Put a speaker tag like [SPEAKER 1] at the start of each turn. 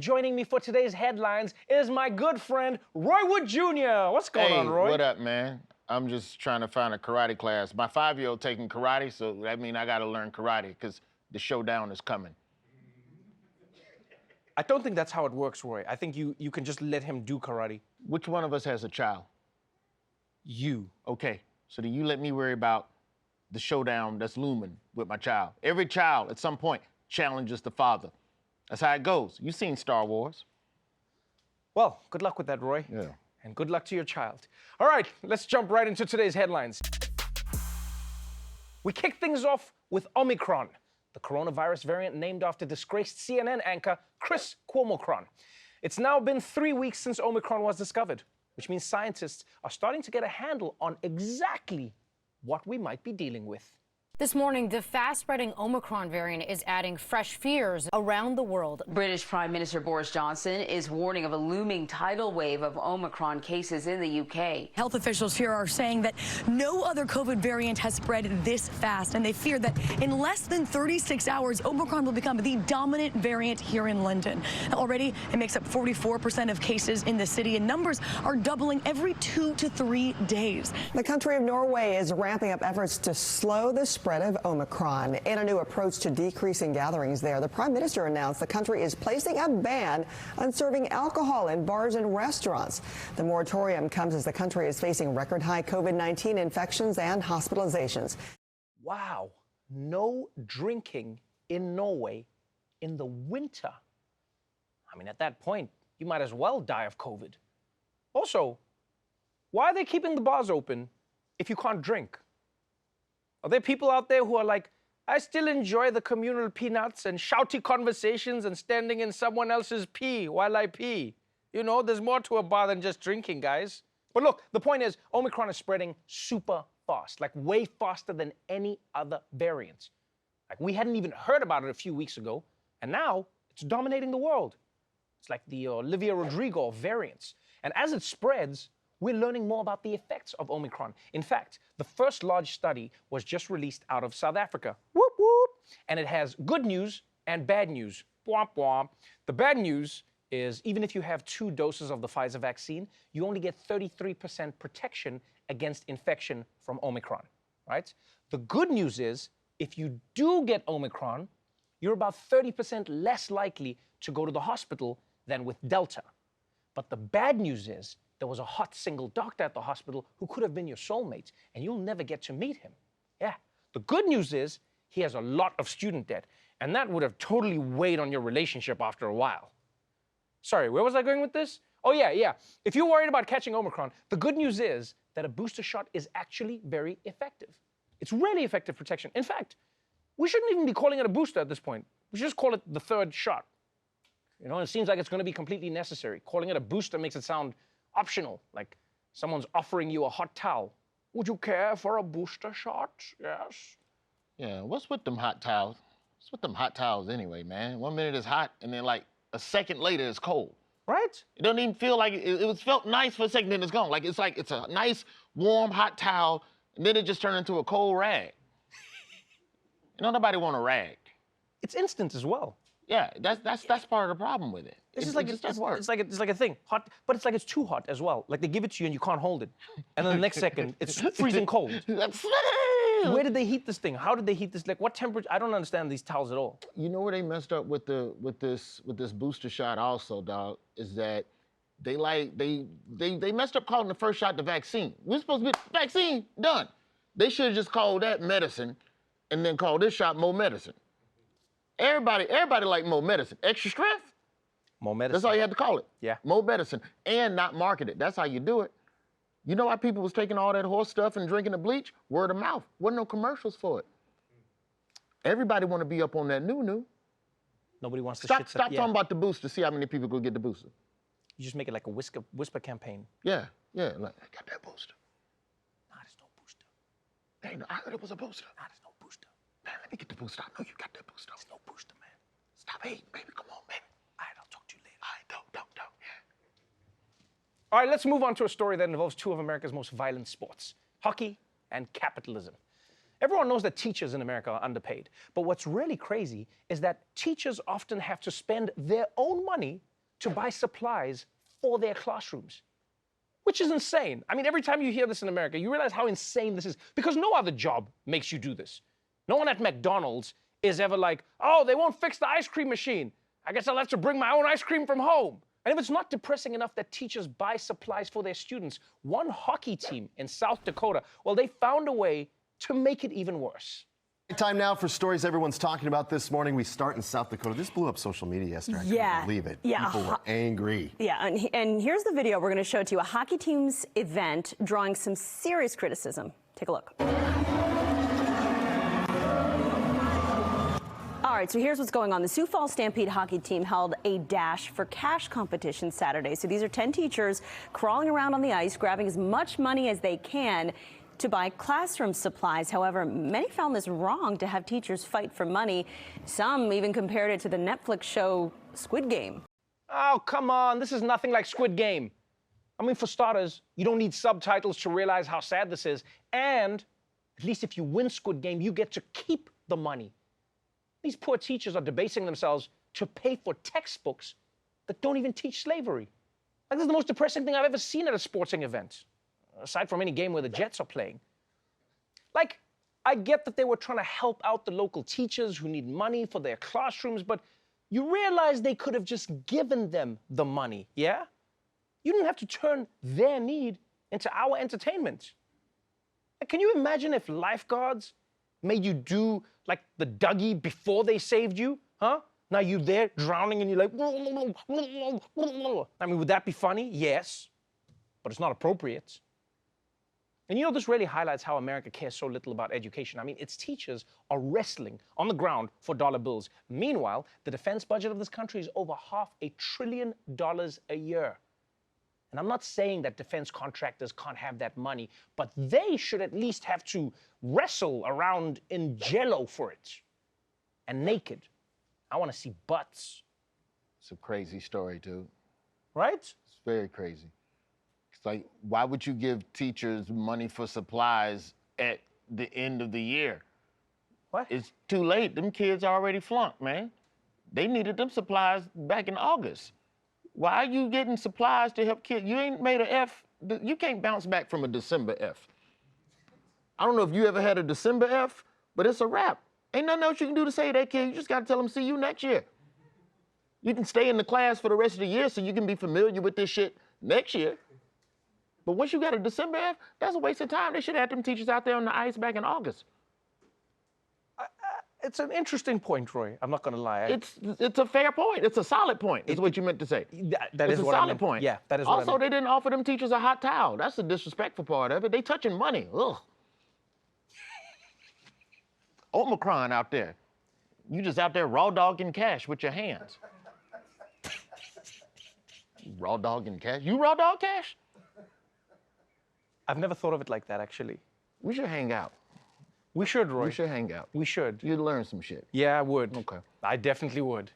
[SPEAKER 1] Joining me for today's headlines is my good friend, Roy Wood Jr. What's going on, Roy?
[SPEAKER 2] What up, man? I'm just trying to find a karate class. My 5-year-old taking karate, so that means I gotta learn karate because the showdown is coming.
[SPEAKER 1] I don't think that's how it works, Roy. I think you can just let him do karate.
[SPEAKER 2] Which one of us has a child?
[SPEAKER 1] You.
[SPEAKER 2] Okay, so then you let me worry about the showdown that's looming with my child. Every child, at some point, challenges the father. That's how it goes. You've seen Star Wars.
[SPEAKER 1] Well, good luck with that, Roy.
[SPEAKER 2] Yeah.
[SPEAKER 1] And good luck to your child. All right, let's jump right into today's headlines. We kick things off with Omicron, the coronavirus variant named after disgraced CNN anchor Chris Cuomocron. It's now been 3 weeks since Omicron was discovered, which means scientists are starting to get a handle on exactly what we might be dealing with.
[SPEAKER 3] This morning, the fast-spreading Omicron variant is adding fresh fears around the world.
[SPEAKER 4] British Prime Minister Boris Johnson is warning of a looming tidal wave of Omicron cases in the UK.
[SPEAKER 5] Health officials here are saying that no other COVID variant has spread this fast, and they fear that in less than 36 hours, Omicron will become the dominant variant here in London. Already, it makes up 44% of cases in the city, and numbers are doubling every 2 to 3 days.
[SPEAKER 6] The country of Norway is ramping up efforts to slow the spread of Omicron. In a new approach to decreasing gatherings there, the Prime Minister announced the country is placing a ban on serving alcohol in bars and restaurants. The moratorium comes as the country is facing record high COVID-19 infections and hospitalizations.
[SPEAKER 1] Wow, no drinking in Norway in the winter. I mean, at that point, you might as well die of COVID. Also, why are they keeping the bars open if you can't drink? Are there people out there who are like, I still enjoy the communal peanuts and shouty conversations and standing in someone else's pee while I pee? You know, there's more to a bar than just drinking, guys. But look, the point is, Omicron is spreading super fast, like way faster than any other variant. Like, we hadn't even heard about it a few weeks ago, and now it's dominating the world. It's like the Olivia Rodrigo of variants. And as it spreads, we're learning more about the effects of Omicron. In fact, the first large study was just released out of South Africa. Whoop, whoop. And it has good news and bad news. Bwomp, bwomp. The bad news is even if you have 2 doses of the Pfizer vaccine, you only get 33% protection against infection from Omicron, right? The good news is if you do get Omicron, you're about 30% less likely to go to the hospital than with Delta. But the bad news is there was a hot single doctor at the hospital who could have been your soulmate, and you'll never get to meet him. Yeah. The good news is he has a lot of student debt, and that would have totally weighed on your relationship after a while. Sorry, where was I going with this? Oh, yeah. If you're worried about catching Omicron, the good news is that a booster shot is actually very effective. It's really effective protection. In fact, we shouldn't even be calling it a booster at this point. We should just call it the 3rd shot. You know, it seems like it's going to be completely necessary. Calling it a booster makes it sound optional, like someone's offering you a hot towel. Would you care for a booster shot? Yes.
[SPEAKER 2] Yeah, what's with them hot towels? What's with them hot towels anyway, man? 1 minute it's hot, and then like a second later it's cold.
[SPEAKER 1] Right?
[SPEAKER 2] It doesn't even feel like it was felt nice for a second, then it's gone. Like it's a nice, warm, hot towel, and then it just turned into a cold rag. You know, nobody want a rag.
[SPEAKER 1] It's instant as well.
[SPEAKER 2] Yeah, that's part of the problem with it.
[SPEAKER 1] It's like a thing, hot, but it's like it's too hot as well. Like they give it to you and you can't hold it, and then the next second it's freezing cold. Where did they heat this thing? How did they heat this? Like what temperature? I don't understand these towels at all.
[SPEAKER 2] You know where they messed up with this booster shot also, dog, is that they messed up calling the first shot the vaccine. We're supposed to be vaccine done. They should have just called that medicine, and then called this shot more medicine. Everybody like more medicine. Extra strength?
[SPEAKER 1] More medicine.
[SPEAKER 2] That's all you had to call it.
[SPEAKER 1] Yeah.
[SPEAKER 2] More medicine. And not market it. That's how you do it. You know why people was taking all that horse stuff and drinking the bleach? Word of mouth. Wasn't no commercials for it. Everybody want to be up on that new.
[SPEAKER 1] Nobody wants to
[SPEAKER 2] Stop talking about the booster. See how many people go get the booster.
[SPEAKER 1] You just make it like a whisper campaign.
[SPEAKER 2] Yeah. Like, I got that booster.
[SPEAKER 1] Nah, there's no booster.
[SPEAKER 2] Hey, no, I heard it was a booster.
[SPEAKER 1] Nah, there's no booster.
[SPEAKER 2] Man, let me get the booster. I know you got that booster.
[SPEAKER 1] There's no booster, man.
[SPEAKER 2] Stop hating, baby. Come on, baby.
[SPEAKER 1] All right, I'll talk to you later.
[SPEAKER 2] All right, don't. Yeah.
[SPEAKER 1] All right, let's move on to a story that involves 2 of America's most violent sports, hockey and capitalism. Everyone knows that teachers in America are underpaid. But what's really crazy is that teachers often have to spend their own money to buy supplies for their classrooms, which is insane. I mean, every time you hear this in America, you realize how insane this is, because no other job makes you do this. No one at McDonald's is ever like, oh, they won't fix the ice cream machine. I guess I'll have to bring my own ice cream from home. And if it's not depressing enough that teachers buy supplies for their students, one hockey team in South Dakota, well, they found a way to make it even worse.
[SPEAKER 7] Time now for stories everyone's talking about this morning. We start in South Dakota. This blew up social media yesterday. I couldn't believe it.
[SPEAKER 8] Yeah.
[SPEAKER 7] People were angry.
[SPEAKER 8] Yeah, and here's the video we're going to show to you. A hockey team's event drawing some serious criticism. Take a look. All right, so here's what's going on. The Sioux Falls Stampede hockey team held a Dash for Cash competition Saturday. So these are 10 teachers crawling around on the ice, grabbing as much money as they can to buy classroom supplies. However, many found this wrong to have teachers fight for money. Some even compared it to the Netflix show Squid Game.
[SPEAKER 1] Oh, come on. This is nothing like Squid Game. I mean, for starters, you don't need subtitles to realize how sad this is. And at least if you win Squid Game, you get to keep the money. These poor teachers are debasing themselves to pay for textbooks that don't even teach slavery. Like, this is the most depressing thing I've ever seen at a sporting event, aside from any game where the Jets are playing. Like, I get that they were trying to help out the local teachers who need money for their classrooms, but you realize they could have just given them the money, yeah? You didn't have to turn their need into our entertainment. Like, can you imagine if lifeguards made you do like the Dougie before they saved you, huh? Now you're there drowning and you're like, I mean, would that be funny? Yes, but it's not appropriate. And you know, this really highlights how America cares so little about education. I mean, its teachers are wrestling on the ground for dollar bills. Meanwhile, the defense budget of this country is over $500 billion a year. And I'm not saying that defense contractors can't have that money, but they should at least have to wrestle around in jello for it. And naked. I want to see butts.
[SPEAKER 2] It's a crazy story, dude.
[SPEAKER 1] Right?
[SPEAKER 2] It's very crazy. It's like, why would you give teachers money for supplies at the end of the year?
[SPEAKER 1] What?
[SPEAKER 2] It's too late. Them kids already flunked, man. They needed them supplies back in August. Why are you getting supplies to help kids? You ain't made an F. You can't bounce back from a December F. I don't know if you ever had a December F, but it's a wrap. Ain't nothing else you can do to save that kid. You just got to tell them, see you next year. You can stay in the class for the rest of the year so you can be familiar with this shit next year. But once you got a December F, that's a waste of time. They should have had them teachers out there on the ice back in August.
[SPEAKER 1] It's an interesting point, Roy. I'm not going to lie.
[SPEAKER 2] It's a fair point. It's a solid point, is what you meant to say.
[SPEAKER 1] That is what I meant.
[SPEAKER 2] It's a solid point.
[SPEAKER 1] Yeah, that is what I meant.
[SPEAKER 2] Also, they didn't offer them teachers a hot towel. That's the disrespectful part of it. They touching money. Ugh. Omicron out there. You just out there raw dogging cash with your hands. Raw dogging cash? You raw dog cash?
[SPEAKER 1] I've never thought of it like that, actually.
[SPEAKER 2] We should hang out.
[SPEAKER 1] We should, Roy.
[SPEAKER 2] We should hang out.
[SPEAKER 1] We should.
[SPEAKER 2] You'd learn some shit.
[SPEAKER 1] Yeah, I would.
[SPEAKER 2] Okay.
[SPEAKER 1] I definitely would.